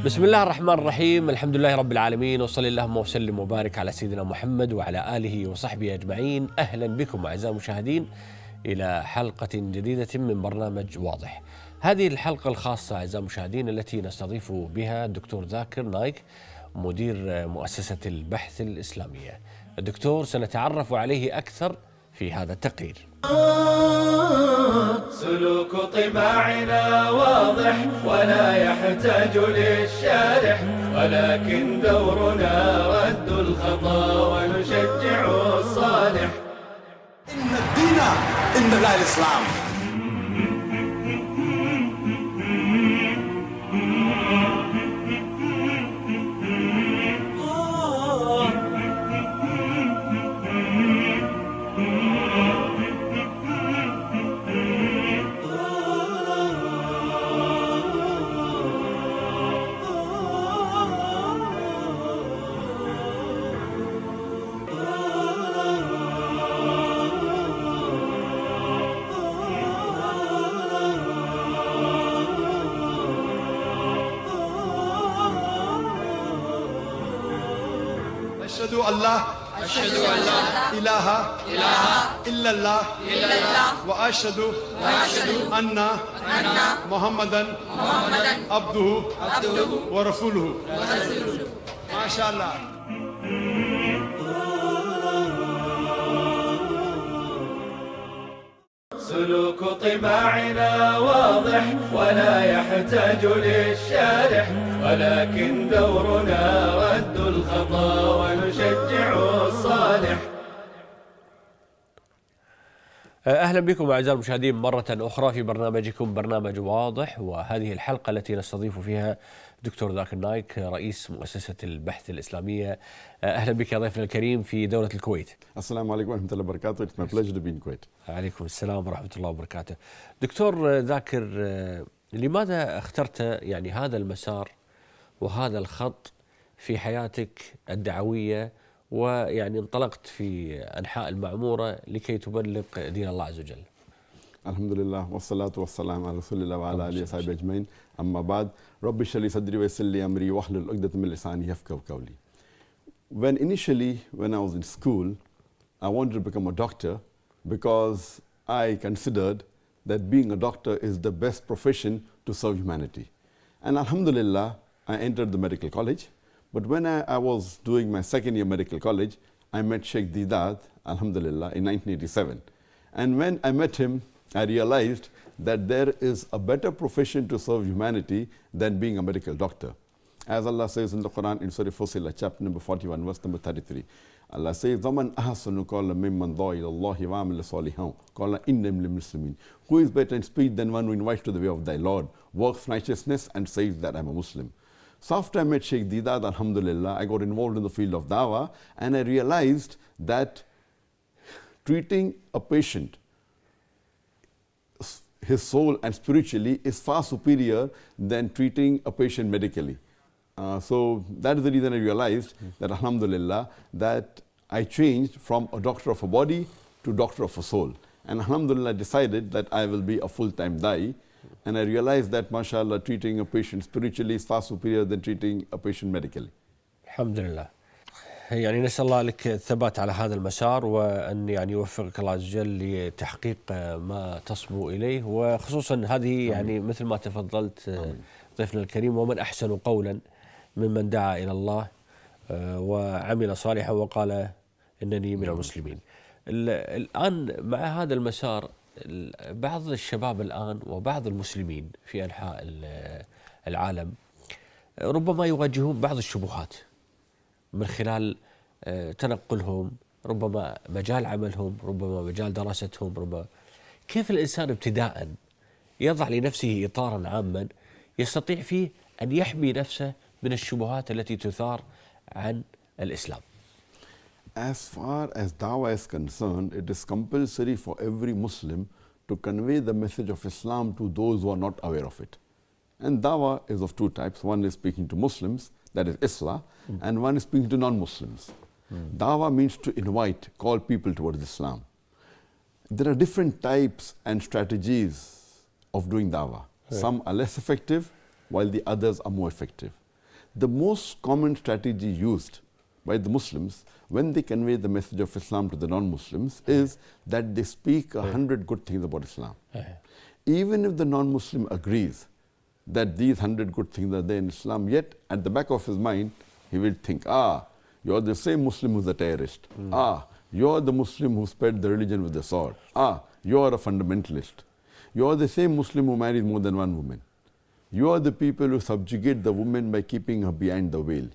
بسم الله الرحمن الرحيم. الحمد لله رب العالمين، وصلى اللهم وسلم وبارك على سيدنا محمد وعلى آله وصحبه أجمعين. أهلا بكم أعزائي المشاهدين إلى حلقة جديدة من برنامج واضح. هذه الحلقة الخاصة أعزائي المشاهدين التي نستضيف بها الدكتور ذاكر نايك، مدير مؤسسة البحث الإسلامية. الدكتور سنتعرف عليه أكثر في هذا التقرير. سلوك طباعنا واضح ولا يحتاج للشارح، ولكن دورنا رد الخطا ونشجع الصالح. إن الدين عند الله الإسلام. أشهد أن لا إله إلا الله وأشهد أن محمدا عبده ورسوله. ما شاء الله. سلوك طباعنا واضح ولا يحتاج للشارح، ولكن دورنا رد الخطا ونشجع الصالح. أهلا بكم أعزائي المشاهدين مرة أخرى في برنامجكم برنامج واضح، وهذه الحلقة التي نستضيف فيها دكتور ذاكر نايك رئيس مؤسسة البحث الإسلامية. أهلا بك يا ضيفنا الكريم في دولة الكويت. السلام عليكم ورحمة الله وبركاته. It's my pleasure to be in Kuwait. عليكم السلام ورحمة الله وبركاته. دكتور ذاكر، لماذا اخترت يعني هذا المسار وهذا الخط في حياتك الدعوية، ويعني انطلقت في أنحاء المعمورة لكي تبلغ دين الله عز وجل؟ الحمد لله والصلاة والسلام على رسول الله وعلى آله وصحبه أجمعين. أما بعد، رب اشرح لي صدري ويسر لي أمري واحلل عقدة من لساني يفقهوا قولي. When I was in school, I wanted to become a doctor because I considered that being a doctor is the best profession to serve humanity. And alhamdulillah, I entered the medical college. But when I was doing my second year medical college, I met Sheikh Deedat, alhamdulillah, in 1987. And when I met him, I realized that there is a better profession to serve humanity than being a medical doctor. As Allah says in the Quran in Surah Fussilat, chapter number 41, verse number 33. Allah says, وَمَنْ أَحْسَنُ قَوْلًا مِمَّنْ دَعَا إِلَى اللَّهِ وَعَمِلَ صَالِحًا قَالَ إِنِّي مِنَ الْمُسْلِمِينَ. Who is better in speech than one who invites to the way of thy Lord, works righteousness, and says that I am a Muslim? So after I met Sheikh Deedat, alhamdulillah, I got involved in the field of dawah, and I realized that treating a patient, his soul and spiritually, is far superior than treating a patient medically. So that is the reason I realized that alhamdulillah, that I changed from a doctor of a body to doctor of a soul. And alhamdulillah, I decided that I will be a full-time da'i. And I realized that, mashallah, treating a patient spiritually is far superior than treating a patient medically. الحمد لله. يعني نسأل الله لك الثبات على هذا المسار، وأن يعني يوفقك الله عز وجل لتحقيق ما تصبو إليه، وخصوصا هذه يعني مثل ما تفضلت ضيفنا الكريم، ومن أحسن قولا ممن دعا إلى الله وعمل صالحا وقال إنني من المسلمين. الآن مع هذا المسار، بعض الشباب الآن وبعض المسلمين في أنحاء العالم ربما يواجهون بعض الشبهات من خلال تنقلهم، ربما مجال عملهم، ربما مجال دراستهم، ربما كيف الإنسان ابتداء يضع لنفسه إطارا عاما يستطيع فيه أن يحمي نفسه من الشبهات التي تثار عن الإسلام؟ As far as dawah is concerned, it is compulsory for every Muslim to convey the message of Islam to those who are not aware of it. And dawah is of two types. One is speaking to Muslims, that is Islah, and one is speaking to non-Muslims. Dawah means to invite, call people towards Islam. There are different types and strategies of doing dawah. Some are less effective, while the others are more effective. the most common strategy used by the Muslims when they convey the message of Islam to the non-Muslims is that they speak 100 good things about Islam. Even if the non-Muslim agrees that these 100 good things are there in Islam, yet at the back of his mind, he will think, you're the same Muslim who's a terrorist. You're the Muslim who spread the religion with the sword. You're a fundamentalist. You're the same Muslim who marries more than one woman. You are the people who subjugate the woman by keeping her behind the veil.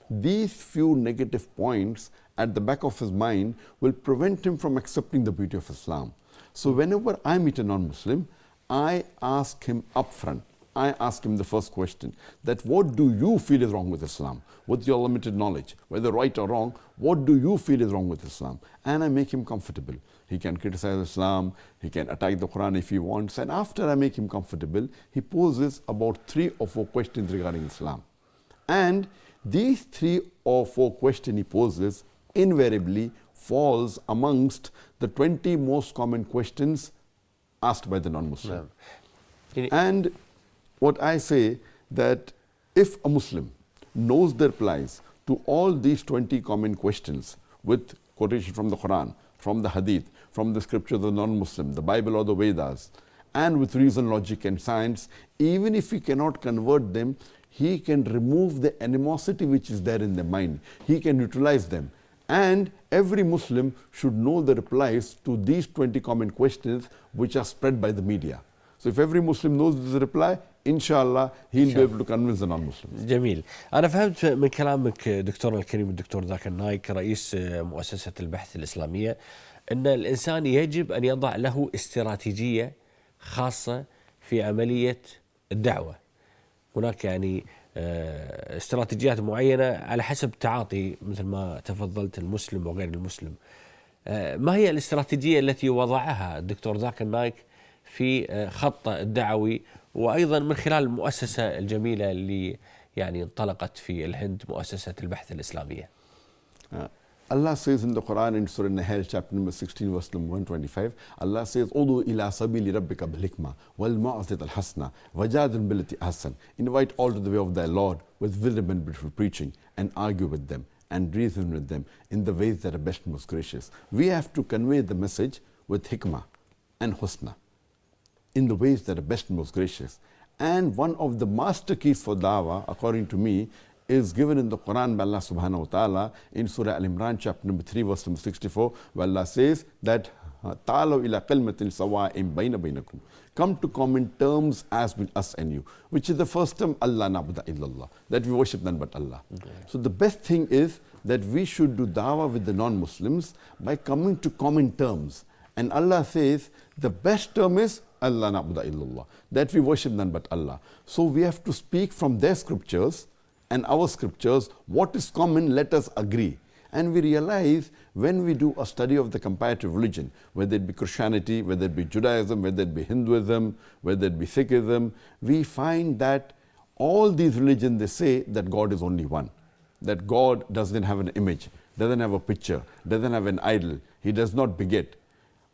These few negative points at the back of his mind will prevent him from accepting the beauty of Islam. So whenever I meet a non-Muslim, I ask him upfront, I ask him the first question, that what do you feel is wrong with Islam? With your limited knowledge, whether right or wrong, what do you feel is wrong with Islam? And I make him comfortable. He can criticize Islam, he can attack the Quran if he wants, and after I make him comfortable, he poses about 3 or 4 questions regarding Islam. And these 3 or 4 questions he poses invariably falls amongst the 20 most common questions asked by the non-Muslim. And what I say that if a Muslim knows the replies to all these 20 common questions with quotation from the Quran, from the Hadith, from the scripture of the non-Muslim, the Bible or the Vedas, and with reason, logic and science, even if he cannot convert them, he can remove the animosity which is there in their mind. He can neutralize them. And every Muslim should know the replies to these 20 common questions which are spread by the media. So if every Muslim knows the reply, inshallah, he'll be able to convince the non-Muslims. جميل. أنا فهمت من كلامك دكتورنا الكريم الدكتور ذاكر نايك رئيس مؤسسة البحث الإسلامية أن الإنسان يجب أن يضع له استراتيجية خاصة في عملية الدعوة. هناك يعني استراتيجيات معينة على حسب تعاطي مثل ما تفضلت المسلم وغير المسلم. ما هي الاستراتيجية التي وضعها الدكتور ذاكر نايك في خطه الدعوي وأيضا من خلال المؤسسة الجميلة اللي يعني انطلقت في الهند مؤسسة البحث الإسلامية؟ Allah says in the Quran in Surah Nahl chapter number 16 verse number 125, Allah says, "Udu ila sabili rabbika bil hikmah wal mau'izati al hasana wajadil billati ahsan." Invite all to the way of thy Lord with wisdom and beautiful preaching, and argue with them and reason with them in the ways that are best and most gracious. We have to convey the message with hikmah and husna, in the ways that are best and most gracious. And one of the master keys for dawah, according to me, is given in the Quran by Allah subhanahu wa ta'ala in Surah Al-Imran chapter number 3 verse number 64, where Allah says that ta'alaw ila kalimatin sawa'in bayna baynakum, come to common terms as with us and you, which is the first term, Allah na'budu illallah, that we worship none but Allah. So the best thing is that we should do dawah with the non-Muslims by coming to common terms. And Allah says the best term is Allah na'budu illallah, that we worship none but Allah. So we have to speak from their scriptures and our scriptures, what is common, let us agree. And we realize when we do a study of the comparative religion, whether it be Christianity, whether it be Judaism, whether it be Hinduism, whether it be Sikhism, we find that all these religions, they say that God is only one, that God doesn't have an image, doesn't have a picture, doesn't have an idol, He does not beget.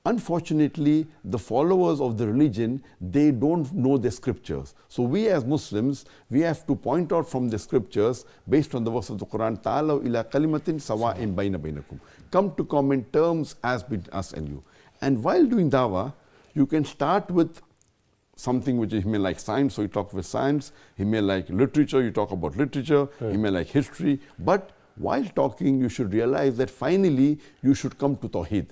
Unfortunately, the followers of the religion, they don't know the scriptures. So we as Muslims, we have to point out from the scriptures, based on the verse of the Quran, ta'alaw ila kalimatin sawa'in bayna baynakum, come to common terms as between us and you. And while doing dawah, you can start with something which he may like science, so you talk with science. He may like literature, you talk about literature. He may like history. But while talking, you should realize that finally, you should come to Tawheed.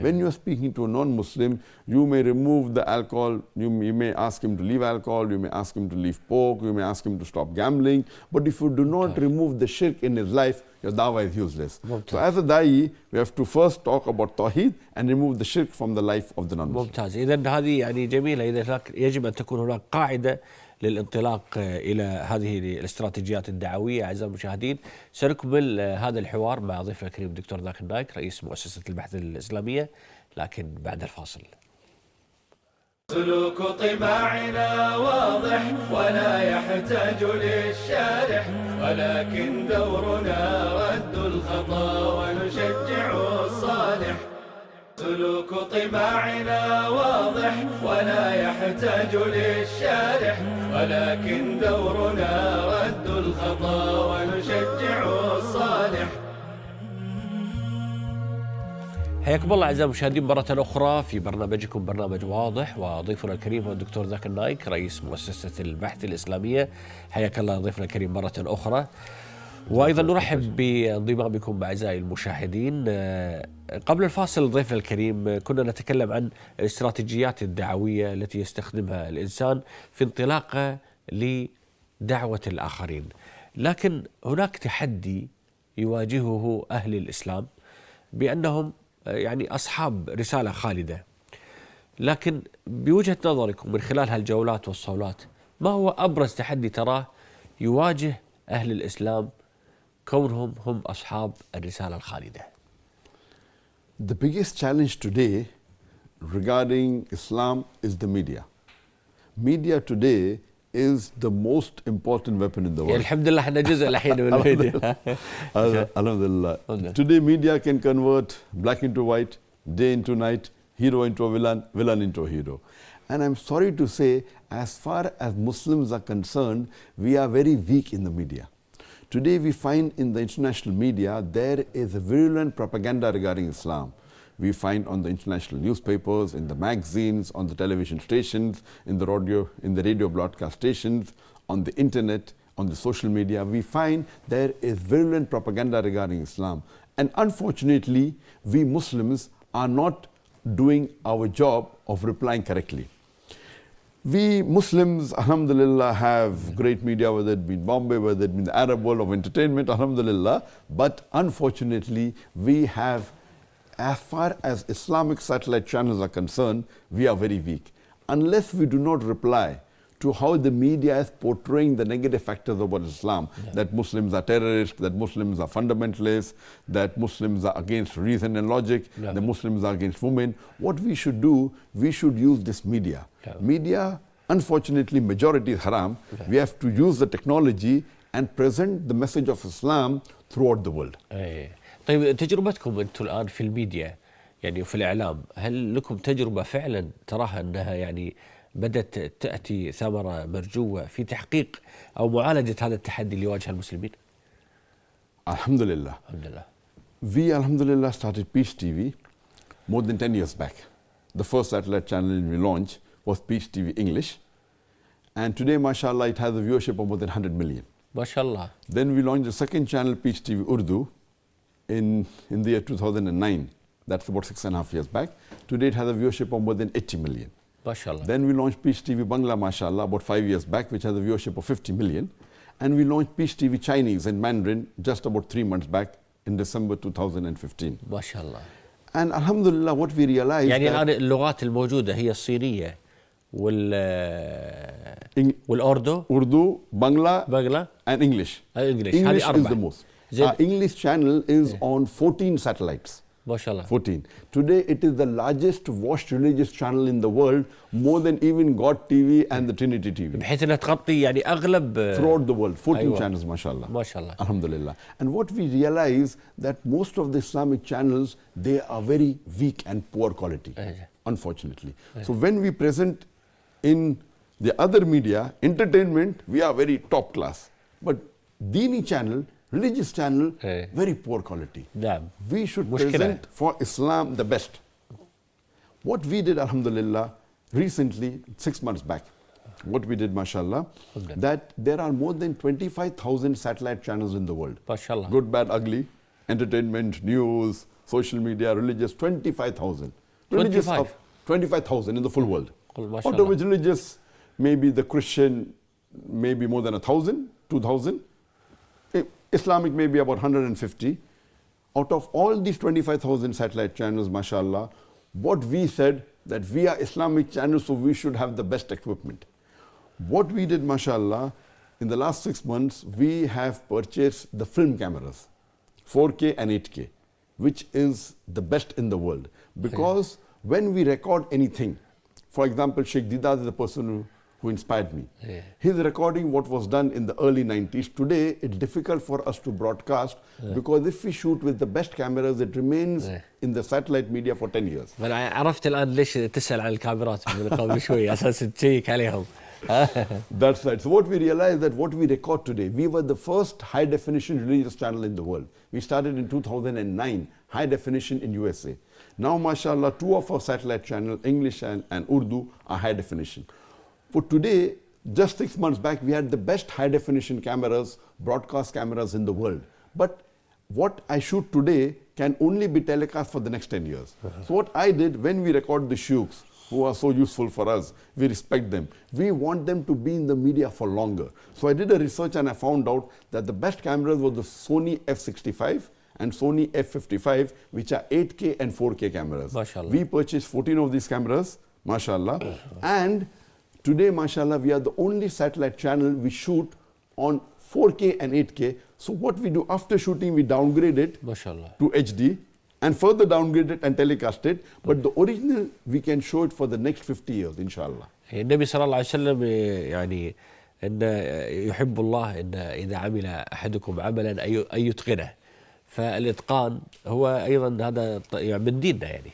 When you are speaking to a non-Muslim, you may remove the alcohol, you may ask him to leave alcohol, you may ask him to leave pork, you may ask him to stop gambling. But if you do not remove the shirk in his life, your dawah is useless. So as a da'i, we have to first talk about Tawheed and remove the shirk from the life of the non-Muslim. ممتاز. إذن هذه يعني جميلة. إذا يجب أن تكون هناك قاعدة للانطلاق إلى هذه الاستراتيجيات الدعوية. أعزائي المشاهدين، سنكمل هذا الحوار مع ضيفنا الكريم الدكتور ذاكر نايك رئيس مؤسسة البحث الإسلامية، لكن بعد الفاصل. سلوك طباعنا واضح ولا يحتاج للشارح، ولكن دورنا رد الخطا ونشجع الصالح. سلوك طباعنا واضح ولا يحتاج للشارح، ولكن دورنا رد الخطا حياكم الله أعزائي المشاهدين مرة أخرى في برنامجكم برنامج واضح، وضيفنا الكريم هو الدكتور ذاكر نايك رئيس مؤسسة البحث الإسلامية. حياك الله ضيفنا الكريم مرة أخرى، وأيضا نرحب بانضمامكم أعزائي المشاهدين. قبل الفاصل ضيفنا الكريم كنا نتكلم عن الاستراتيجيات الدعوية التي يستخدمها الإنسان في انطلاقه لدعوة الآخرين، لكن هناك تحدي يواجهه أهل الإسلام بأنهم يعني أصحاب رسالة خالدة، لكن بوجهة نظركم من خلال هالجولات والصولات ما هو أبرز تحدي تراه يواجه أهل الإسلام كونهم هم أصحاب الرسالة الخالدة؟ The biggest challenge today regarding Islam is the media. Media today is the most important weapon in the world. الحمد لله احنا جزء الحين من الميديا. Alhamdulillah. Today media can convert black into white, day into night, hero into a villain, villain into a hero. And I'm sorry to say, as far as Muslims are concerned, we are very weak in the media. Today we find in the international media there is a virulent propaganda regarding Islam. We find on the international newspapers, in the magazines, on the television stations, in the radio broadcast stations, on the internet, on the social media, we find there is virulent propaganda regarding Islam. And unfortunately, we Muslims are not doing our job of replying correctly. We Muslims, alhamdulillah, have great media, whether it be in Bombay, whether it be in the Arab world of entertainment, alhamdulillah. But unfortunately, we have, as far as Islamic satellite channels are concerned, we are very weak. Unless we do not reply to how the media is portraying the negative factors about Islam, that Muslims are terrorists, that Muslims are fundamentalists, that Muslims are against reason and logic, that Muslims are against women. What we should do, we should use this media. Media, unfortunately, majority is haram. We have to use the technology and present the message of Islam throughout the world. طيب تجربتكم أنتم الآن في الميديا يعني وفي الإعلام، هل لكم تجربة فعلا تراها أنها يعني بدأت تأتي ثمرة مرجوة في تحقيق أو معالجة هذا التحدي اللي يواجه المسلمين؟ Alhamdulillah. Alhamdulillah. We, alhamdulillah, started Peace TV more than 10 years back. The first satellite channel we launched was Peace TV English. And today, mashallah, it has a viewership of more than 100 million. MashaAllah. Then we launched the second channel, Peace TV Urdu, in the year 2009. That's about 6.5 years back. Today, it has a viewership of more than 80 million. MashaAllah. Then we launched Peace TV Bangla, mashallah, about 5 years back, which has a viewership of 50 million. And we launched Peace TV Chinese and Mandarin just about 3 months back in December 2015. MashaAllah. And alhamdulillah, what we realized يعني الآن اللغات الموجودة هي الصينية والأردو Urdu, Bangla, and English. English. English هذه is أربعة. the most. Our English channel is on 14 satellites. MashaAllah. 14. Today it is the largest watched religious channel in the world, more than even God TV and the Trinity TV. بحيث أنها تغطي يعني أغلب Throughout the world, 14 أيوة. channels, mashallah. MashaAllah. Alhamdulillah. And what we realize that most of the Islamic channels, they are very weak and poor quality, unfortunately. So when we present in the other media, entertainment, we are very top class. But Dini channel, religious channel, very poor quality. نعم. We should مشكلة. present for Islam the best. What we did, alhamdulillah, recently, 6 months back, what we did, mashallah, that there are more than 25,000 satellite channels in the world. MashaAllah. Good, bad, ugly, entertainment, news, social media, religious, 25,000. 25,000 in the full world. Out of which religious, maybe the Christian, maybe more than 1,000, 2,000. Islamic maybe about 150. Out of all these 25,000 satellite channels, mashallah, what we said that we are Islamic channels, so we should have the best equipment. What we did, mashallah, in the last 6 months, we have purchased the film cameras, 4K and 8K, which is the best in the world. Because when we record anything, for example, Sheikh Deedat is the person who inspired me. He's recording what was done in the early 90s. Today, it's difficult for us to broadcast because if we shoot with the best cameras, it remains in the satellite media for 10 years. أنا عرفت الآن ليش تسأل عن الكاميرات من قبل شوي أساس تشيك عليهم. That's right. So what we realized that what we record today, we were the first high definition religious channel in the world. We started in 2009. high definition in USA. Now, mashallah, 2 of our satellite channels, English and Urdu, are high definition. For today, just 6 months back, we had the best high definition cameras, broadcast cameras in the world. But what I shoot today can only be telecast for the next 10 years. So what I did, when we record the shuyukhs, who are so useful for us, we respect them. We want them to be in the media for longer. So I did a research and I found out that the best cameras were the Sony f65 and Sony f55, which are 8K and 4K cameras. Mashallah. We purchased 14 of these cameras, mashallah. And today, mashallah, we are the only satellite channel we shoot on 4K and 8K. So what we do after shooting, we downgrade it mashallah to HD and further downgrade it and telecast it. But the original, we can show it for the next 50 years, inshallah. النبي صلى الله عليه وسلم يعني ان يحب الله ان اذا عمل احدكم عملا ان يتقنه، فالاتقان هو ايضا هذا يعني من ديننا يعني.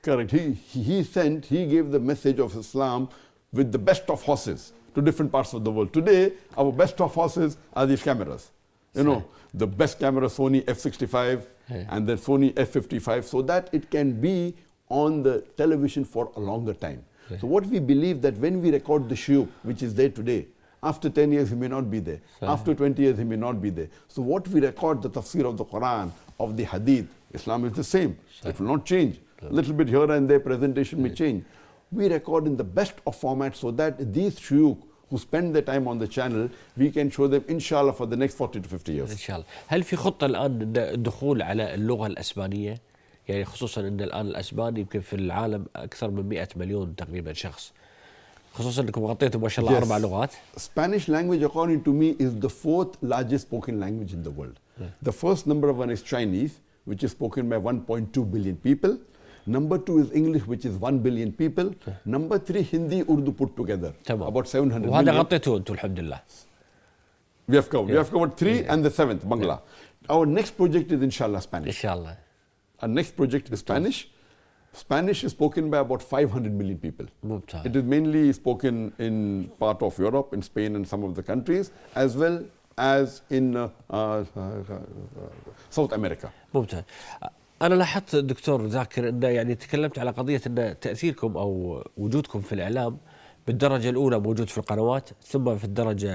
Correct. He gave the message of Islam with the best of horses to different parts of the world. Today, our best of horses are these cameras. You know, the best camera, Sony f65 and then Sony f55, so that it can be on the television for a longer time. So what we believe that when we record the shuyukh, which is there today, after 10 years he may not be there. After 20 years he may not be there. So what we record, the tafsir of the Quran, of the hadith, Islam is the same. It will not change. A little bit here and there, presentation may change. We record in the best of formats so that these shuyukh who spend their time on the channel, we can show them inshallah for the next 40 to 50 years. ان شاء الله. هل في خطه الان الدخول على اللغه الاسبانيه؟ يعني خصوصا ان الان الاسباني يمكن في العالم اكثر من 100 مليون تقريبا شخص. خصوصا انكم غطيتوا ما شاء الله 4 لغات. Spanish language, according to me, is the 4th largest spoken language in the world. The first number one is Chinese, which is spoken by 1.2 billion people. Number 2 is English, which is 1 billion people. Number 3, Hindi, Urdu put together. تمام. About 700 وهذا million. غطيتوه انتم الحمد لله. We have covered 3 and the 7th, Bangla. Our next project is inshallah ان Spanish. شاء الله. Our next project is Spanish. Spanish is spoken by about 500 million people. ممتاز. It is mainly spoken in part of Europe, in Spain and some of the countries, as well as in South America. ممتاز. أنا لاحظت دكتور ذاكر أن يعني تكلمت على قضية أن تأثيركم أو وجودكم في الإعلام بالدرجة الأولى موجود في القنوات، ثم في الدرجة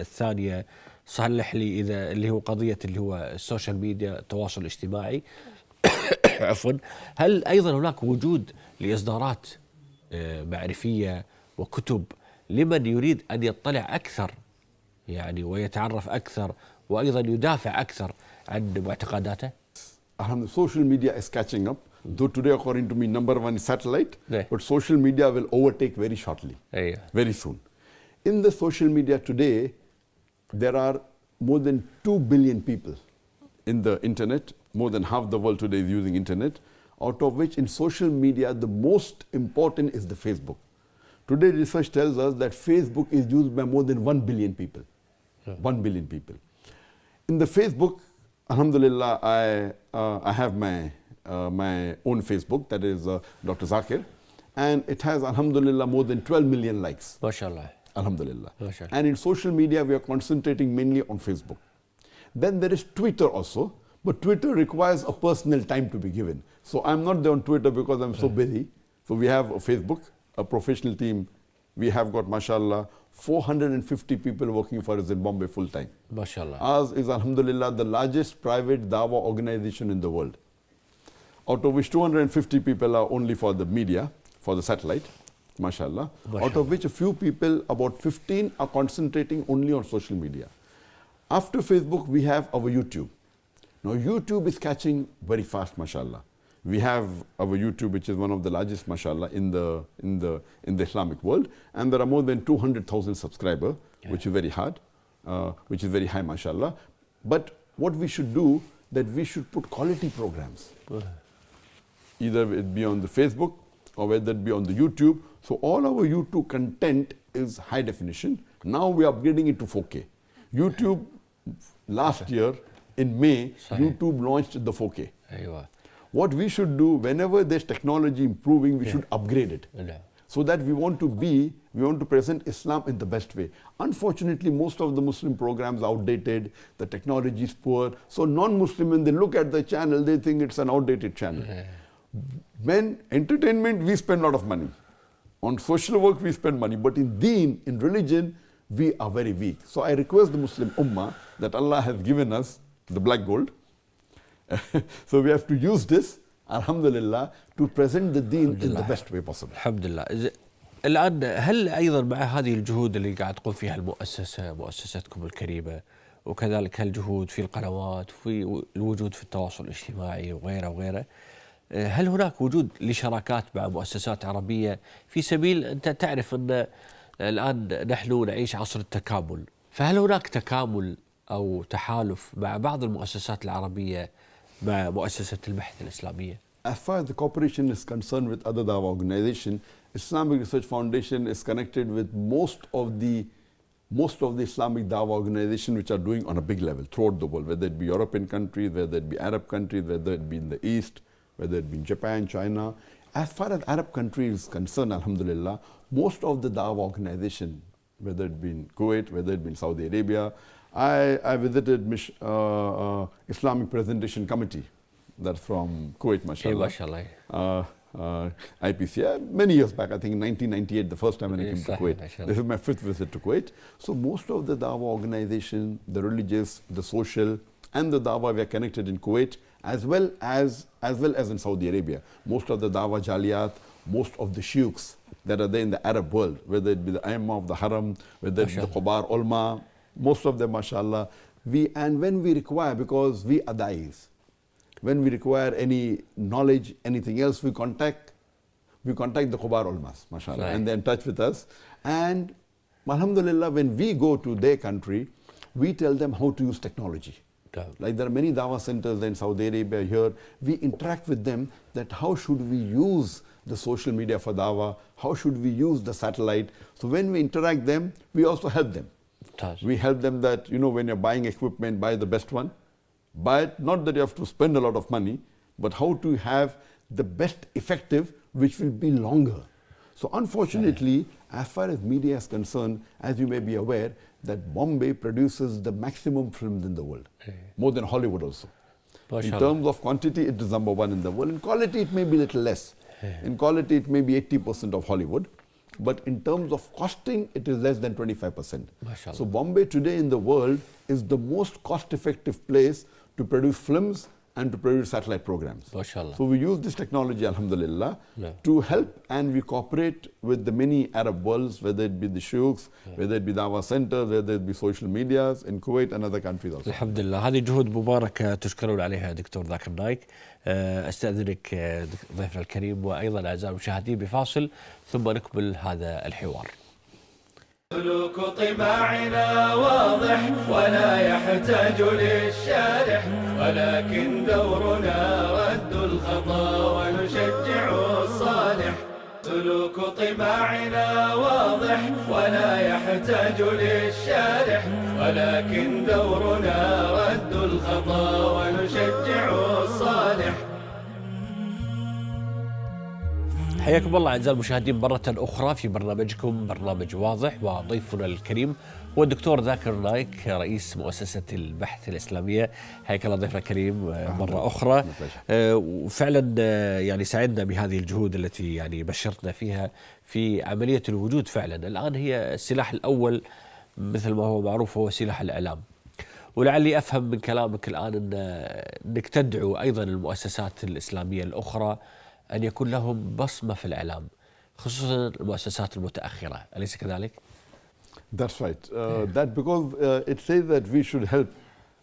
الثانية صلح لي إذا اللي هو قضية اللي هو السوشيال ميديا، التواصل الاجتماعي. عفوا. هل أيضا هناك وجود لإصدارات معرفية وكتب لمن يريد أن يطلع أكثر يعني ويتعرف أكثر وأيضا يدافع أكثر عن معتقداته؟ Social media is catching up. Though today, according to me, number one is satellite, Yeah. but social media will overtake very shortly, أيوة. very soon. In the social media today, there are more than 2 billion people in the internet. More than half the world today is using internet, out of which in social media, the most important is the Facebook. Today, research tells us that Facebook is used by more than 1 billion people. 1 billion people. In the Facebook, alhamdulillah, I have my own Facebook, that is Dr. Zakir, and it has alhamdulillah more than 12 million likes. ما شاء الله. Alhamdulillah. Mashallah. And in social media, we are concentrating mainly on Facebook. Then there is Twitter also, but Twitter requires a personal time to be given. So I'm not there on Twitter because I'm so busy. So we have a Facebook, a professional team. We have got, mashallah, 450 people working for us in Bombay full time. ما شاء الله. Ours is, alhamdulillah, the largest private dawah organization in the world, out of which 250 people are only for the media, for the satellite, mashallah, out of which a few people, about 15, are concentrating only on social media. After Facebook, we have our YouTube. Now, YouTube is catching very fast, mashallah. We have our YouTube, which is one of the largest, mashallah, in the Islamic world, and there are more than 200,000 subscribers, which is very hard, which is very high, mashallah. But what we should do, that we should put quality programs, either it be on the Facebook or whether it be on the YouTube. So all our YouTube content is high definition. Now we are upgrading it to 4K. YouTube last year in May, YouTube launched the 4K. أيوة. What we should do, whenever there's technology improving, we should upgrade it. نعم. So that we want to be We want to present Islam in the best way. Unfortunately, most of the Muslim programs are outdated, the technology is poor. So non-Muslim, when they look at the channel, they think it's an outdated channel. When entertainment, we spend a lot of money. On social work, we spend money. But in deen, in religion, we are very weak. So I request the Muslim Ummah that Allah has given us the black gold. So we have to use this, alhamdulillah, to present the deen in the best way possible. alhamdulillah. الآن هل أيضا مع هذه الجهود اللي قاعد تقوم فيها المؤسسة مؤسستكم الكريمة وكذلك هالجهود في القنوات وفي الوجود في التواصل الاجتماعي وغيره وغيره، هل هناك وجود لشراكات مع مؤسسات عربية في سبيل أنت تعرف أن الآن نحن نعيش عصر التكامل، فهل هناك تكامل أو تحالف مع بعض المؤسسات العربية مع مؤسسة البحث الإسلامية؟ As far as the cooperation is concerned with other Dawah organizations, Islamic Research Foundation is connected with most of the Islamic Dawah organizations which are doing on a big level throughout the world, whether it be European countries, whether it be Arab countries, whether it be in the East, whether it be in Japan, China. As far as Arab countries is concerned, alhamdulillah, most of the Dawah organizations, whether it be in Kuwait, whether it be in Saudi Arabia, I visited Islamic Presentation Committee. That's from Kuwait, mashallah. IPC, many years back, I think in 1998, the first time when I came to Kuwait. This is my 5th visit to Kuwait. So most of the Dawah organization, the religious, the social, and the Dawah, we are connected in Kuwait as well as in Saudi Arabia. Most of the Dawah Jaliyat, most of the shuyukhs that are there in the Arab world, whether it be the Aimma of the Haram, whether it be the Qubar Ulma, most of them, mashallah. And when we require, because we are da'is, when we require any knowledge, anything else, we contact the Qubar Ulmas, mashallah, and they're in touch with us. And alhamdulillah, when we go to their country, we tell them how to use technology. Like there are many Dawah centers in Saudi Arabia here. We interact with them that how should we use the social media for Dawah, how should we use the satellite. So when we interact them, we also help them. We help them that, when you're buying equipment, buy the best one. Buy it, not that you have to spend a lot of money, but how to have the best effective, which will be longer. So unfortunately, as far as media is concerned, as you may be aware, that Bombay produces the maximum films in the world, more than Hollywood also. In terms of quantity, it is number 1 in the world. In quality, it may be a little less. In quality, it may be 80% of Hollywood. But in terms of costing, it is less than 25%. So Bombay today in the world is the most cost-effective place to produce films and to produce satellite programs. So we use this technology, alhamdulillah, to help, and we cooperate with the many Arab worlds, whether it be the shuyukhs, whether it be Dawah centers, whether it be social medias in Kuwait and other countries also. alhamdulillah. هذه جهود مباركة تشكرون عليها دكتور ذاكر نايك. استأذنك ضيفنا الكريم وأيضا أعزائي المشاهدين بفاصل ثم نكمل هذا الحوار. سلوك طباعنا واضح ولا يحتاج للشارح، ولكن دورنا رد الخطا ونشجع الصالح. سلوك طباعنا واضح ولا يحتاج للشارح، ولكن دورنا رد الخطا ونشجع الصالح. حياكم الله أعزائي المشاهدين مرة أخرى في برنامجكم برنامج واضح، وضيفنا الكريم هو الدكتور ذاكر نايك رئيس مؤسسة البحث الإسلامية. حياك الله ضيفنا الكريم مرة أخرى. وفعلا يعني سعدنا بهذه الجهود التي يعني بشرتنا فيها في عملية الوجود. فعلا الآن هي السلاح الأول مثل ما هو معروف هو سلاح الإعلام، ولعلي أفهم من كلامك الآن أنك تدعو أيضا المؤسسات الإسلامية الأخرى أن يكون لهم بصمة في الإعلام، خصوصا المؤسسات المتأخرة، أليس كذلك؟ That's right. That because it says that we should help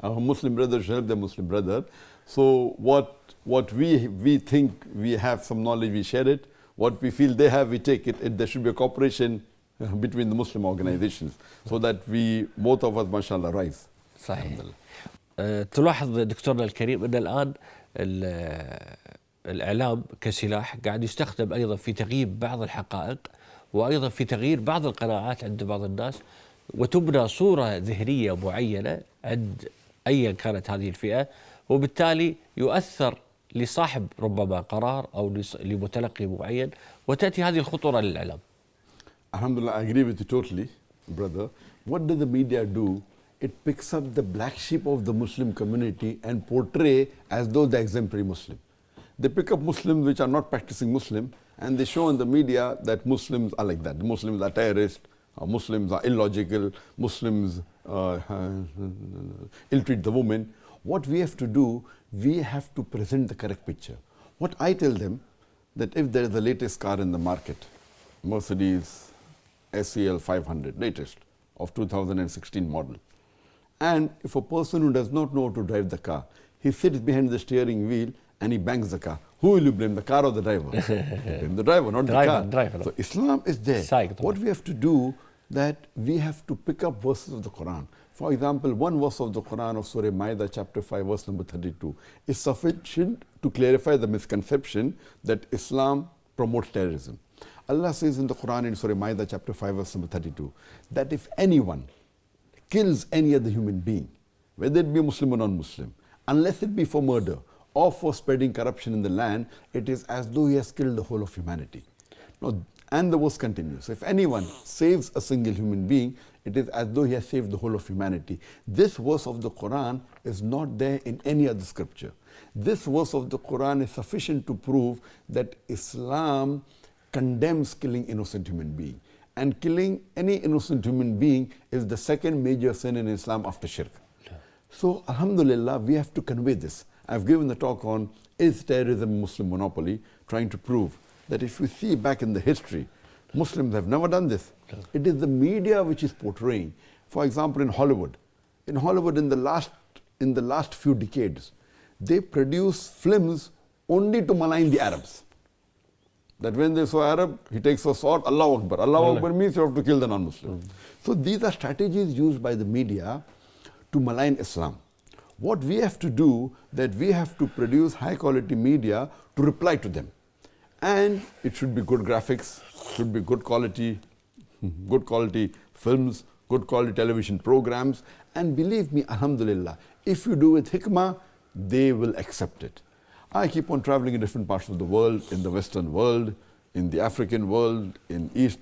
our Muslim brothers, should help their Muslim brother. So what we think we have some knowledge, we share it. What we feel they have, we take it. There should be a cooperation between the Muslim organizations so that we both of us, mashallah, rise. صحيح. تلاحظ دكتورنا الكريم أن الآن الإعلام كسلاح قاعد يستخدم أيضا في تغييب بعض الحقائق وأيضا في تغيير بعض القناعات عند بعض الناس، وتبنى صورة ذهنية معينة عند أيا كانت هذه الفئة، وبالتالي يؤثر لصاحب ربما قرار أو لمتلقي معين، وتأتي هذه الخطورة للإعلام. Alhamdulillah, I agree with you totally, brother. What does the media do? It picks up the black sheep of the Muslim community and portray as though they're exemplary Muslim. They pick up Muslims which are not practicing Muslim, and they show in the media that Muslims are like that. Muslims are terrorists, Muslims are illogical, Muslims ill-treat the women. What we have to do, we have to present the correct picture. What I tell them, that if there is the latest car in the market, Mercedes SEL 500, latest of 2016 model, and if a person who does not know how to drive the car, he sits behind the steering wheel and he bangs the car, who will you blame, the car or the driver? Blame the driver, not the car. Driver. So Islam is there. What we have to do, that we have to pick up verses of the Quran. For example, one verse of the Quran of Surah Ma'idah chapter 5 verse number 32 is sufficient to clarify the misconception that Islam promotes terrorism. Allah says in the Quran in Surah Ma'idah chapter 5 verse number 32 that if anyone kills any other human being, whether it be Muslim or non-Muslim, unless it be for murder or for spreading corruption in the land, it is as though he has killed the whole of humanity. Now, and the verse continues. If anyone saves a single human being, it is as though he has saved the whole of humanity. This verse of the Quran is not there in any other scripture. This verse of the Quran is sufficient to prove that Islam condemns killing innocent human being. And killing any innocent human being is the second major sin in Islam after shirk. So, alhamdulillah, we have to convey this. I've given the talk on is terrorism a Muslim monopoly, trying to prove that if we see back in the history, Muslims have never done this. It is the media which is portraying. For example, in Hollywood in the last few decades, they produce films only to malign the Arabs. That when they saw Arab, he takes a sword, Allah Akbar. Allah Akbar means you have to kill the non-Muslim. So these are strategies used by the media to malign Islam. What we have to do, that we have to produce high quality media to reply to them. And it should be good graphics, should be good quality films, good quality television programs. And believe me, alhamdulillah, if you do with hikmah, they will accept it. I keep on traveling in different parts of the world, in the Western world, in the African world, in East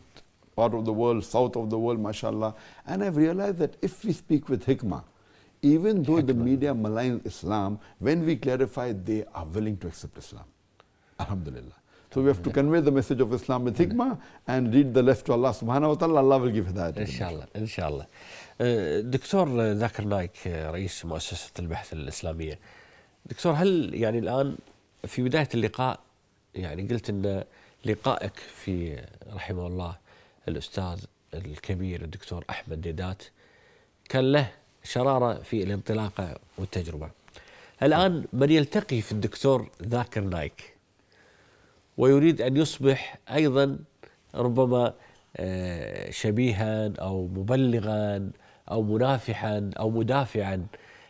part of the world, South of the world, mashallah. And I've realized that if we speak with hikmah, even though the media maligns Islam, when we clarify, they are willing to accept Islam. Alhamdulillah. So we have to convey the message of Islam with hikmah and read the left to Allah subhanahu wa ta'ala. Allah will give hidayat. inshallah. inshallah. دكتور ذاكر نايك رئيس مؤسسة البحث الإسلامية. دكتور، هل يعني الآن في بداية اللقاء يعني قلت أن لقائك في رحمه الله الأستاذ الكبير الدكتور أحمد ديدات كان له شرارة في الانطلاقة والتجربة. الآن من يلتقي في الدكتور ذاكر نايك ويريد أن يصبح أيضا ربما شبيها أو مبلغا أو منافحا أو مدافعا،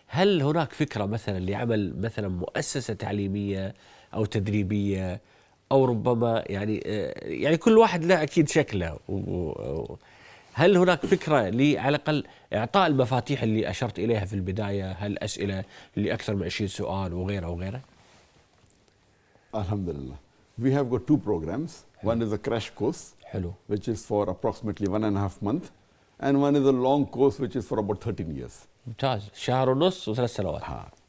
هل هناك فكرة مثلا لعمل مثلا مؤسسة تعليمية أو تدريبية، أو ربما يعني كل واحد له أكيد شكله، هل هناك فكرة على الأقل إعطاء المفاتيح اللي أشرت إليها في البداية، هالأسئلة اللي أكثر من 20 سؤال وغيره وغيره؟ Alhamdulillah. We have got two programs. One is a crash course, which is for approximately 1.5 months, and one is a long course which is for about 13 years. ممتاز. شهر ونص و3 سنوات.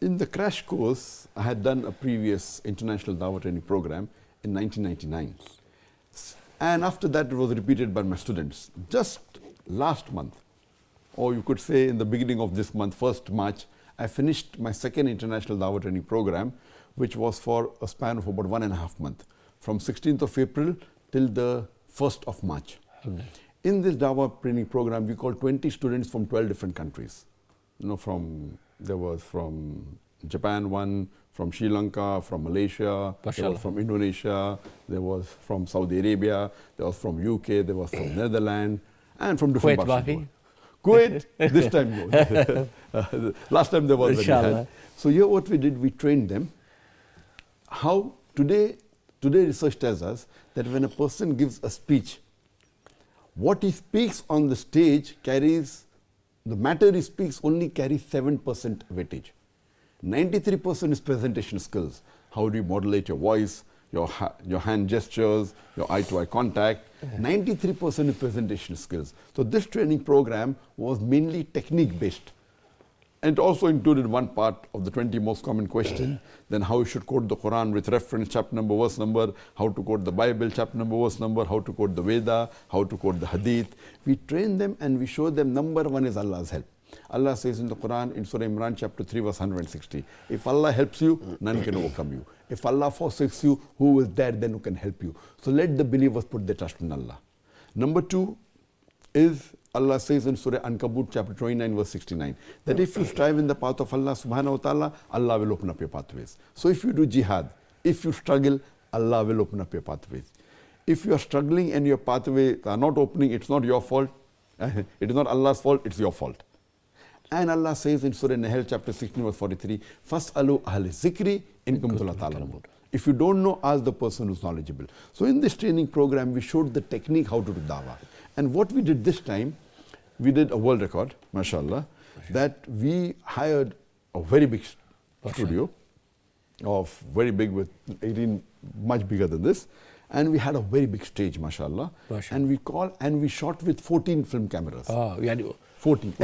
In the crash course, I had done a previous international Dawah training program in 1999. And after that, it was repeated by my students. Just last month, or you could say in the beginning of this month, 1st March, I finished my second international Dawah training program, which was for a span of about 1.5 months, from 16th of April till the 1st of March. In this Dawah training program, we called 20 students from 12 different countries. There was from Japan one, from Sri Lanka, from Malaysia, there was from Indonesia, there was from Saudi Arabia, there was from UK, there was from Netherlands, and from different parts of the world. Kuwait, this time no. Last time there was when we had. So here what we did, we trained them. How today research tells us that when a person gives a speech, what he speaks on the stage carries, the matter he speaks only carries 7% weightage. 93% is presentation skills. How do you modulate your voice? your hand gestures, your eye-to-eye contact. 93% is presentation skills. So this training program was mainly technique-based. And it also included one part of the 20 most common questions, then how you should quote the Quran with reference, chapter number, verse number, how to quote the Bible, chapter number, verse number, how to quote the Veda, how to quote the Hadith. We train them and we show them number one is Allah's help. Allah says in the Quran, in Surah Imran, chapter 3, verse 160, if Allah helps you, none can overcome you. If Allah forsakes you, who is there then who can help you? So let the believers put their trust in Allah. Number two is, Allah says in Surah Ankabut, chapter 29, verse 69, that if you strive in the path of Allah subhanahu wa ta'ala, Allah will open up your pathways. So if you do jihad, if you struggle, Allah will open up your pathways. If you are struggling and your pathways are not opening, it's not your fault. It is not Allah's fault, it's your fault. And Allah says in Surah Nahl, chapter 16, verse 43, فَاسْأَلُوا أَهْلِ الذِّكْرِ إِن كُنتُمْ لَا تَعْلَمُونَ. If you don't know, ask the person who's knowledgeable. So in this training program, we showed the technique how to do dawah. And what we did this time, we did a world record, mashallah, that we hired a very big studio, of very big with 18, much bigger than this. And we had a very big stage, mashallah. And we shot with 14 film cameras. 14.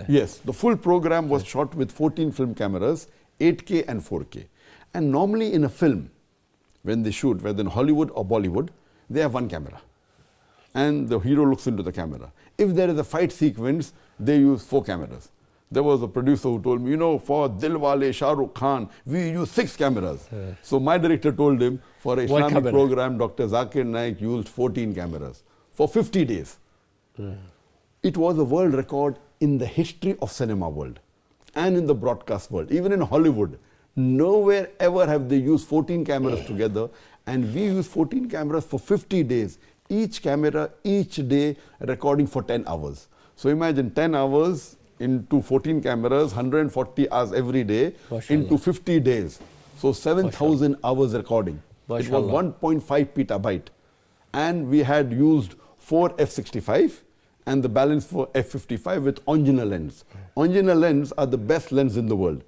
Yes, the full program was shot with 14 film cameras, 8K and 4K. And normally in a film, when they shoot, whether in Hollywood or Bollywood, they have one camera. And the hero looks into the camera. If there is a fight sequence, they use 4 cameras. There was a producer who told me, you know, for Dilwale, Shah Rukh Khan, we use 6 cameras. So my director told him, for an Islamic program, Dr. Zakir Naik used 14 cameras for 50 days. It was a world record in the history of cinema world and in the broadcast world. Even in Hollywood, nowhere ever have they used 14 cameras together, and we used 14 cameras for 50 days. Each camera, each day, recording for 10 hours. So imagine 10 hours into 14 cameras, 140 hours every day, into 50 days. So 7,000 hours recording. It was 1.5 petabyte. And we had used 4 f/65 and the balance for f/55 with Angina lens. Angina lens are the best lens in the world.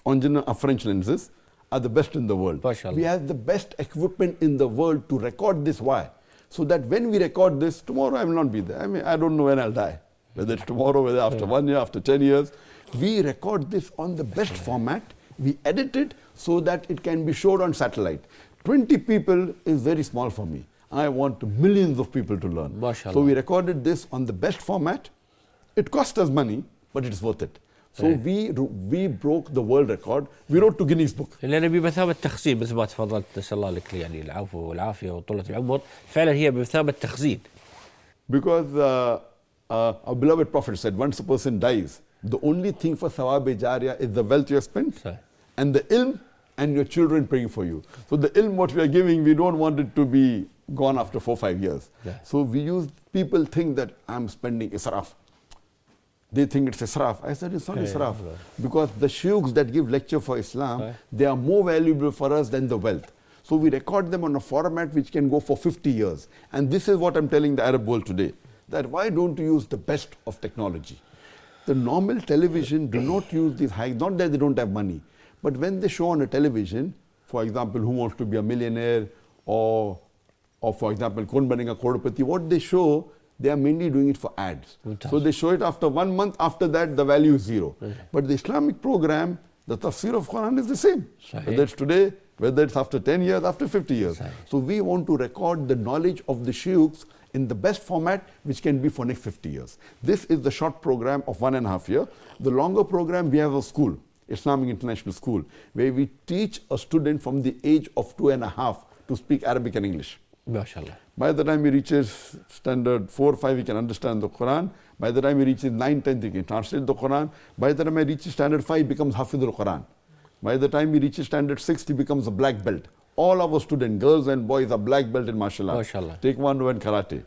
Angina are French lenses, are the best in the world. We have the best equipment in the world to record this. Why? So that when we record this, tomorrow I will not be there. I mean, I don't know when I'll die. Whether it's tomorrow, whether after 1 year, after 10 years. We record this on the best format. We edit it so that it can be showed on satellite. 20 people is very small for me. I want millions of people to learn. So we recorded this on the best format. It cost us money, but it's worth it. So we broke the world record. We wrote to Guinness Book. لأن بمثابة تخزين مثل ما تفضلت، نسأل الله لك يعني العفو والعافية وطولة العمر. فعلا هي بمثابة تخزين. Because our beloved Prophet said, once a person dies, the only thing for Sawab-e-Jariyah is the wealth you have spent and the ilm and your children praying for you. So the ilm what we are giving, we don't want it to be gone after 4 or 5 years. So we use, people think that I'm spending israf. They think it's israf. I said it's not israf. Because the shuyukhs that give lecture for Islam, they are more valuable for us than the wealth. So we record them on a format which can go for 50 years. And this is what I'm telling the Arab world today, that why don't you use the best of technology? The normal television do not use these high, not that they don't have money, but when they show on a television, for example, Who Wants to Be a Millionaire, or for example, Kaun Banega Crorepati, what they show, they are mainly doing it for ads. So they show it after 1 month, after that the value is 0. But the Islamic program, the tafsir of Quran is the same. Whether it's today, whether it's after 10 years, after 50 years. So we want to record the knowledge of the shuyukhs in the best format which can be for next 50 years. This is the short program of 1.5 years. The longer program, we have a school, Islamic International School, where we teach a student from the age of 2.5 to speak Arabic and English. MashaAllah. By the time he reaches standard 4 or 5, he can understand the Quran. By the time he reaches 9, 10, he can translate the Quran. By the time he reaches standard 5, he becomes Hafidhul Quran. By the time he reaches standard 6, he becomes a black belt. All our students, girls and boys, are black belt in martial arts. Taekwondo and karate.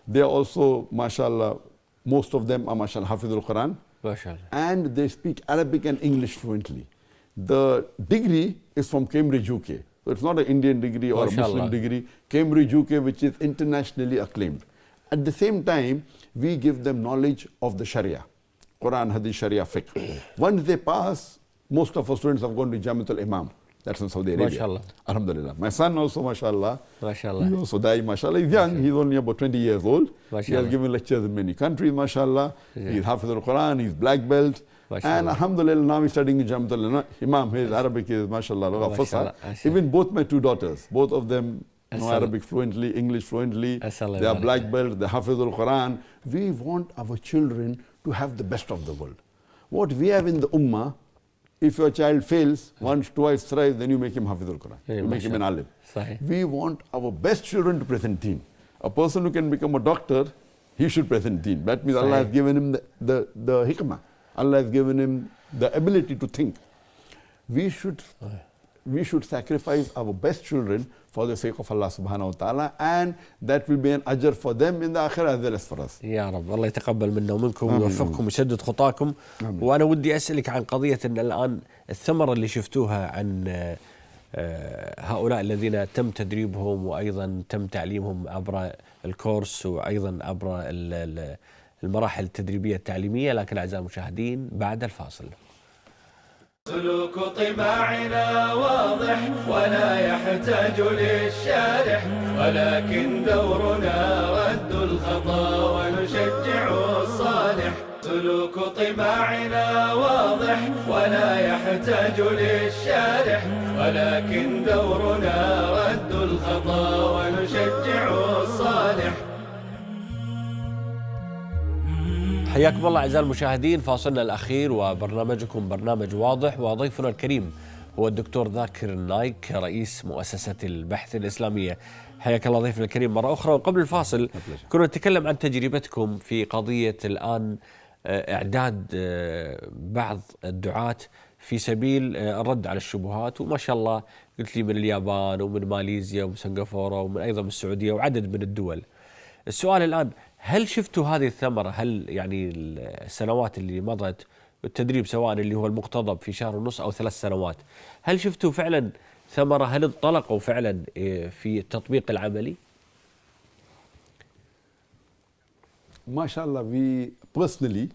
They are also, mashallah, most of them are, mashallah, Hafidhul Quran. And they speak Arabic and English fluently. The degree is from Cambridge, UK. So it's not an Indian degree or a Muslim degree. Cambridge, UK, which is internationally acclaimed. At the same time, we give them knowledge of the Sharia, Quran, Hadith, Sharia, Fiqh. Once they pass, most of our students have gone to Jamiatul Imam, That's in Saudi Arabia. MashaAllah. Alhamdulillah. My son also, mashallah, MashaAllah. he also died, mashallah. He's young. He's only about 20 years old. He has MashaAllah. given lectures in many countries, mashallah. He's Hafiz al-Quran, he's black belt. MashaAllah. And alhamdulillah, now he's studying in Jamatul Imam. His Arabic is, mashallah, lugha MashaAllah. fusha. Even both my two daughters, both of them know Assalam. Arabic fluently, English fluently. Assalam. They are black belt, they Hafiz al-Quran. We want our children to have the best of the world. What we have in the Ummah, if your child fails once, twice, thrice, then you make him Hafiz al-Quran. You make him an alim. Sahih. We want our best children to present deen. A person who can become a doctor, he should present deen. That means Allah has given him the hikmah. Allah has given him the ability to think. We should sacrifice our best children for the sake of Allah subhanahu wa ta'ala, and that will be an ajr for them in the akhirah as well as for us. يا رب الله يتقبل منا ومنكم ويوفقكم ويسدد خطاكم. وأنا ودي أسألك عن قضية أن الآن الثمرة اللي شفتوها عن هؤلاء الذين تم تدريبهم وأيضا تم تعليمهم عبر الكورس وأيضا عبر المراحل التدريبية التعليمية. لكن أعزائي المشاهدين بعد الفاصل. سلوك طباعنا واضح ولا يحتاج للشارح، ولكن دورنا رد الخطا ونشجع الصالح. سلوك طباعنا واضح ولا يحتاج للشارح، ولكن دورنا رد الخطا ونشجع الصالح. حياكم الله أعزائي المشاهدين، فاصلنا الأخير وبرنامجكم برنامج واضح، وضيفنا الكريم هو الدكتور ذاكر النايك رئيس مؤسسة البحث الإسلامية. حياك الله ضيفنا الكريم مرة أخرى. وقبل الفاصل كنا نتكلم عن تجربتكم في قضية الآن إعداد بعض الدعاة في سبيل الرد على الشبهات، وما شاء الله قلت لي من اليابان ومن ماليزيا ومن سنغافورة ومن أيضا من السعودية وعدد من الدول. السؤال الآن، هل شفتوا هذه الثمرة؟ هل يعني السنوات اللي مضت التدريب سواء اللي هو المقتضب في شهر ونص أو 3 سنوات، هل شفتوا فعلا ثمرة؟ هل انطلقوا فعلا في التطبيق العملي؟ MashaAllah, we personally,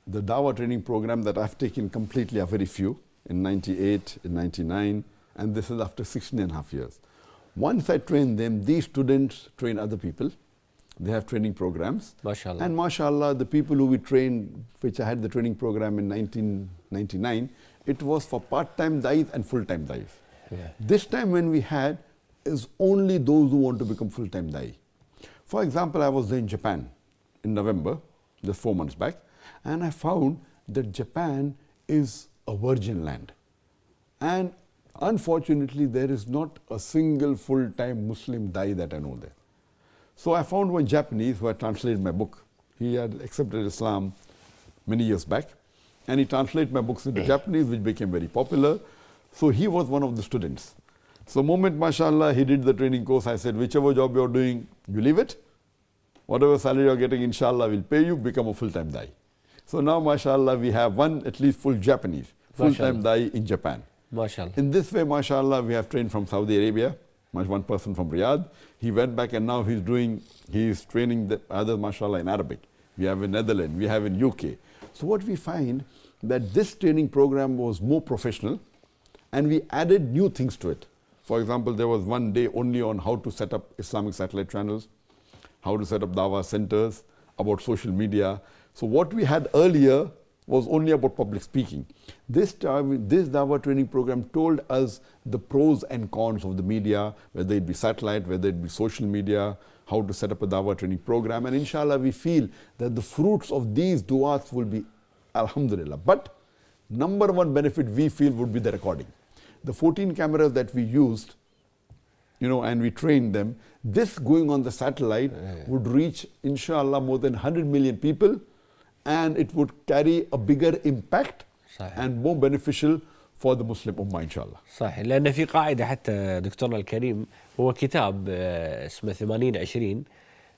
the Dawah training program that I've taken completely are very few, in 98, in 99, and this is after 16.5 years. Once I train them, these students train other people. They have training programs. MashaAllah. And MashaAllah, the people who we trained, which I had the training program in 1999, it was for part-time dais and full-time dais. Yeah. This time when we had is only those who want to become full-time dai. For example, I was there in Japan in November, just 4 months back, and I found that Japan is a virgin land. And unfortunately, there is not a single full-time Muslim dai that I know there. So I found one Japanese who had translated my book. He had accepted Islam many years back, and he translated my books into Japanese, which became very popular. So he was one of the students. So moment, mashallah, he did the training course. I said, whichever job you're doing, you leave it. Whatever salary you're getting, inshallah, we'll pay you, become a full-time dai. So now, mashallah, we have one at least full Japanese, full-time dai in Japan. MashaAllah. In this way, mashallah, we have trained from Saudi Arabia, one person from Riyadh. He went back and now he's training the others, mashallah, in Arabic. We have in Netherlands, we have in UK. So what we find that this training program was more professional, and we added new things to it. For example, there was one day only on how to set up Islamic satellite channels, how to set up Dawah centers, about social media. So what we had earlier was only about public speaking. This Dawah training program told us the pros and cons of the media, whether it be satellite, whether it be social media, how to set up a Dawah training program. And inshallah, we feel that the fruits of these du'as will be alhamdulillah. But number one benefit we feel would be the recording. The 14 cameras that we used, and we trained them, this going on the satellite would reach, inshallah, more than 100 million people, and it would carry a bigger impact and more beneficial for the Muslim Ummah, inshallah. صحيح، لأن في قاعدة حتى دكتورنا الكريم، هو كتاب اسمه 80-20،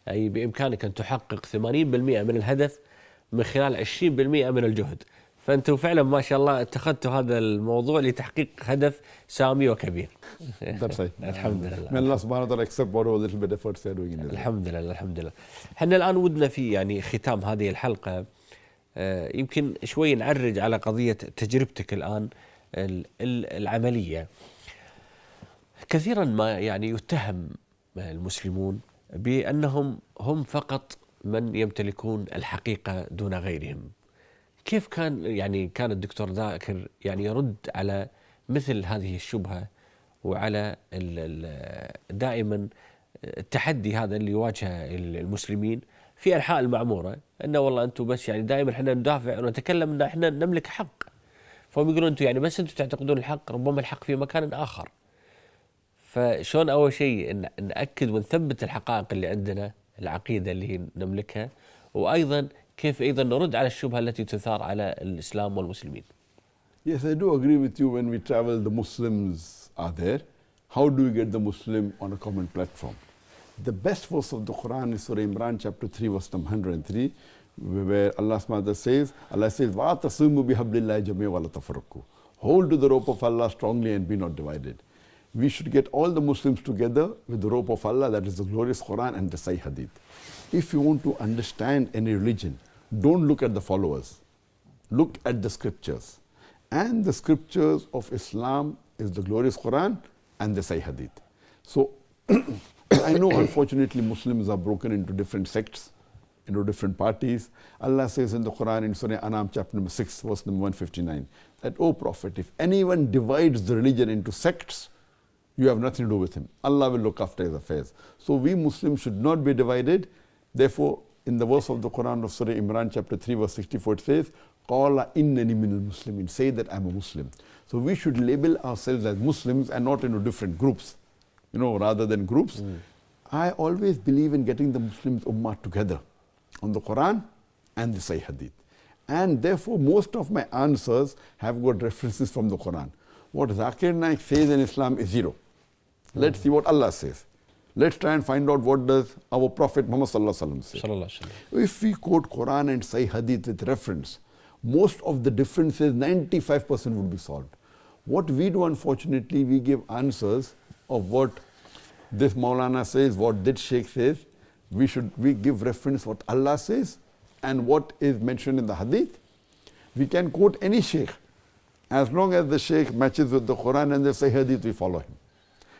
أي بإمكانك أن تحقق 80% من الهدف من خلال 20% من الجهد. فأنتم فعلا ما شاء الله اتخذتوا هذا الموضوع لتحقيق هدف سامي وكبير. That's right. الحمد لله. May Allah subhanahu wa ta'ala accept whatever little bit efforts they are doing in this. الحمد لله الحمد لله. احنا الآن ودنا في يعني ختام هذه الحلقة يمكن شوي نعرج على قضية تجربتك الآن العملية. كثيرا ما يعني يتهم المسلمون بأنهم هم فقط من يمتلكون الحقيقة دون غيرهم. كيف كان الدكتور ذاكر يعني يرد على مثل هذه الشبهة وعلى دائما التحدي هذا اللي يواجه المسلمين في أنحاء المعمورة، أنه والله أنتم بس يعني دائما احنا ندافع ونتكلم أن احنا نملك حق، فهم يقولون أنتم يعني بس أنتم تعتقدون الحق، ربما الحق في مكان آخر. فشون أول شيء نأكد ونثبت الحقائق اللي عندنا، العقيدة اللي هي نملكها، وأيضا كيف أيضا نرد على الشبهة التي تثار على الإسلام والمسلمين. Yes, I do agree with you. When we travel, the Muslims are there. How do we get the Muslim on a common platform? The best verse of the Quran is Surah Imran chapter 3 verse number 103, where Allah says, وَاعْتَصِمُوا بِحَبْلِ اللَّهِ جَمِيعًا وَلَا تَفَرَّقُوا. Hold to the rope of Allah strongly and be not divided. We should get all the Muslims together with the rope of Allah, that is the glorious Quran and the Sahih Hadith. If you want to understand any religion, don't look at the followers. Look at the scriptures. And the scriptures of Islam is the glorious Quran and the Sahih Hadith. So, I know unfortunately Muslims are broken into different sects, into different parties. Allah says in the Quran in Surah An'am chapter number 6 verse number 159 that, O Prophet, if anyone divides the religion into sects, you have nothing to do with him. Allah will look after his affairs. So we Muslims should not be divided. Therefore, in the verse of the Quran of Surah Imran chapter 3 verse 64 it says, قَالَ إِنَّنِي مِنَ الْمُسْلِمِينَ, say that I'm a Muslim. So we should label ourselves as Muslims and not into different groups, rather than groups. I always believe in getting the Muslims Ummah together on the Quran and the Sahih Hadith. And therefore, most of my answers have got references from the Quran. What Zakir Naik says in Islam is zero. Let's see what Allah says. Let's try and find out what does our Prophet Muhammad say. If we quote Quran and Sahih Hadith with reference, most of the differences, 95% would be solved. What we do, unfortunately, we give answers of what this Maulana says, what this Sheikh says. We give reference what Allah says and what is mentioned in the Hadith. We can quote any Sheikh. As long as the Sheikh matches with the Quran and the Sahih Hadith, we follow him.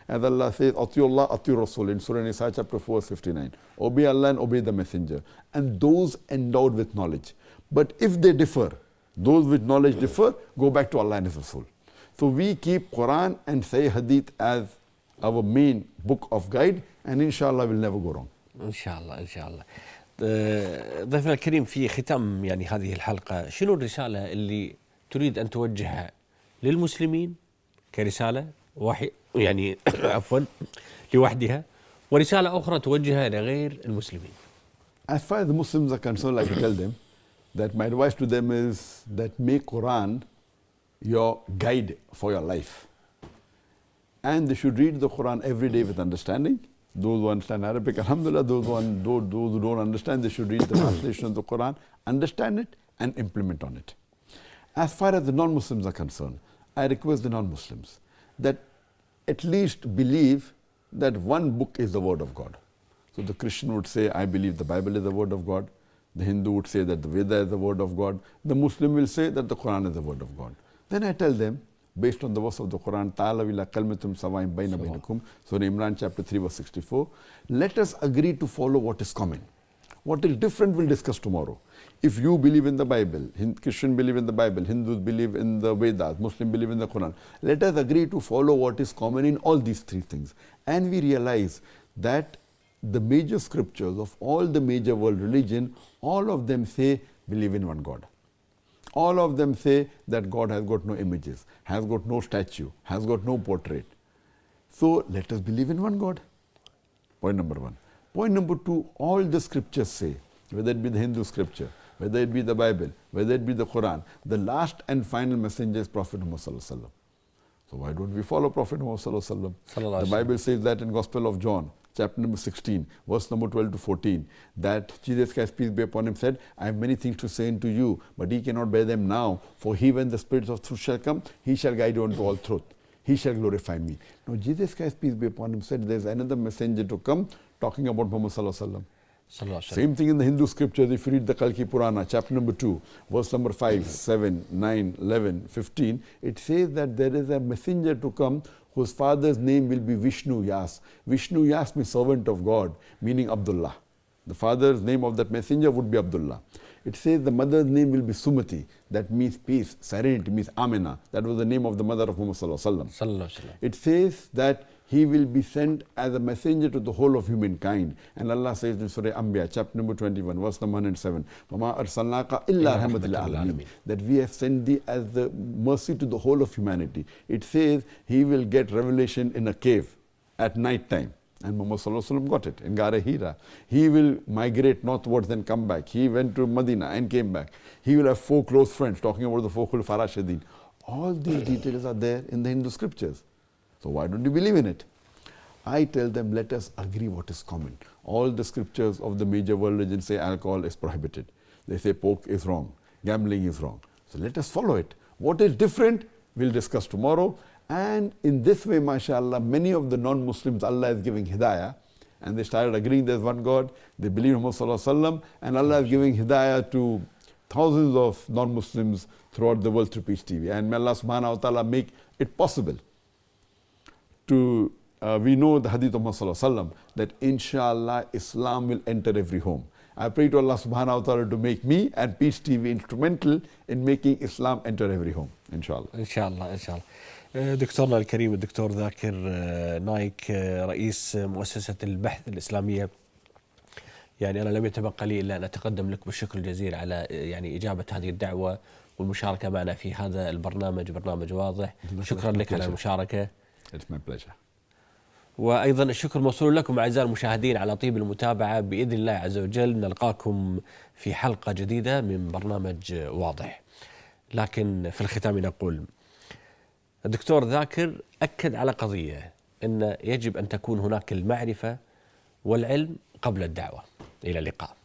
As Allah says, Atiyullah, Atiyu Rasul in Surah Nisa chapter 4, 59. Obey Allah and obey the Messenger. And those endowed with knowledge. But if they differ, those with knowledge differ, go back to Allah and His Rasul. So we keep Quran and Sahih Hadith as our main book of guide, and inshallah we'll never go wrong. إن شاء الله. ضيفنا الكريم، في ختام يعني هذه الحلقة، شنو الرسالة اللي تريد أن توجهها للمسلمين كرسالة يعني عفوا لوحدها، ورسالة أخرى توجهها لغير المسلمين؟ As far as the Muslims are concerned, like I tell them, that my advice to them is that make Quran your guide for your life. And they should read the Quran every day with understanding. Those who understand Arabic, alhamdulillah. Those who don't understand, they should read the translation of the Quran, understand it, and implement on it. As far as the non-Muslims are concerned, I request the non-Muslims that at least believe that one book is the word of God. So the Christian would say, I believe the Bible is the word of God. The Hindu would say that the Veda is the word of God. The Muslim will say that the Quran is the word of God. Then I tell them, based on the verse of the Quran, Ta'alaw ila kalmatum sawaa'in bayna bainakum, Surah Imran chapter 3 verse 64, let us agree to follow what is common. What is different we'll discuss tomorrow. If you believe in the Bible, Christian believe in the Bible, Hindus believe in the Vedas, Muslim believe in the Quran, let us agree to follow what is common in all these three things. And we realize that the major scriptures of all the major world religion, all of them say believe in one God. All of them say that God has got no images, has got no statue, has got no portrait. So let us believe in one God. Point number one. Point number two, all the scriptures say, whether it be the Hindu scripture, whether it be the Bible, whether it be the Quran, the last and final messenger is Prophet Muhammad sallallahu alaihi wasallam. So why don't we follow Prophet Muhammad sallallahu alaihi wasallam? The Bible says that in Gospel of John, chapter number 16, verse number 12 to 14, that Jesus Christ, peace be upon him, said, I have many things to say unto you, but ye cannot bear them now. For he, when the Spirit of truth shall come, he shall guide you unto all truth. He shall glorify me. Now Jesus Christ, peace be upon him, said, there is another messenger to come, talking about Muhammad sallallahu alaihi wasallam. صلى الله عليه وسلم. Same thing in the Hindu scriptures. If you read the Kalki Purana, chapter number 2, verse number 5, 7, 9, 11, 15, it says that there is a messenger to come whose father's name will be Vishnu Yas. Vishnu Yas means servant of God, meaning Abdullah. The father's name of that messenger would be Abdullah. It says the mother's name will be Sumati, that means peace, serenity, means Amina. That was the name of the mother of Muhammad sallallahu alaihi wasallam. It says that he will be sent as a messenger to the whole of humankind. And Allah says in Surah Anbiya, chapter number 21, verse number 107, وَمَا أَرْسَلْنَاكَ إِلَّا رَحْمَةً لِلْعَالَمِينَ, that we have sent thee as the mercy to the whole of humanity. It says he will get revelation in a cave at night time. And Muhammad sallallahu alaihi wasallam got it in Gara Hira. He will migrate northwards and come back. He went to Medina and came back. He will have 4 close friends, talking about the 4 Khulafa Rashidin. All these details are there in the Hindu scriptures. So why don't you believe in it? I tell them, let us agree what is common. All the scriptures of the major world religions say alcohol is prohibited. They say pork is wrong, gambling is wrong. So let us follow it. What is different, we'll discuss tomorrow. And in this way, mashallah, many of the non-Muslims, Allah is giving hidayah, and they started agreeing there's one God, they believe in Muhammad sallallahu alaihi wasallam, and Allah is giving hidayah to thousands of non-Muslims throughout the world through Peace TV. And may Allah subhanahu wa ta'ala make it possible to, we know the hadith of Muhammad sallallahu alaihi wasallam, that inshallah Islam will enter every home. I pray to Allah subhanahu wa ta'ala to make me and Peace TV instrumental in making Islam enter every home, inshallah. inshallah. inshallah. دكتورنا الكريم الدكتور ذاكر نايك رئيس مؤسسة البحث الإسلامية، يعني أنا لم يتبقى لي إلا أن أتقدم لك بالشكر الجزيل على يعني إجابة هذه الدعوة والمشاركة معنا في هذا البرنامج، برنامج واضح. شكرا لك على المشاركة. It's my pleasure. وأيضا الشكر موصول لكم أعزائي المشاهدين على طيب المتابعة. بإذن الله عز وجل نلقاكم في حلقة جديدة من برنامج واضح. لكن في الختام نقول الدكتور ذاكر أكد على قضية أن يجب أن تكون هناك المعرفة والعلم قبل الدعوة. إلى اللقاء.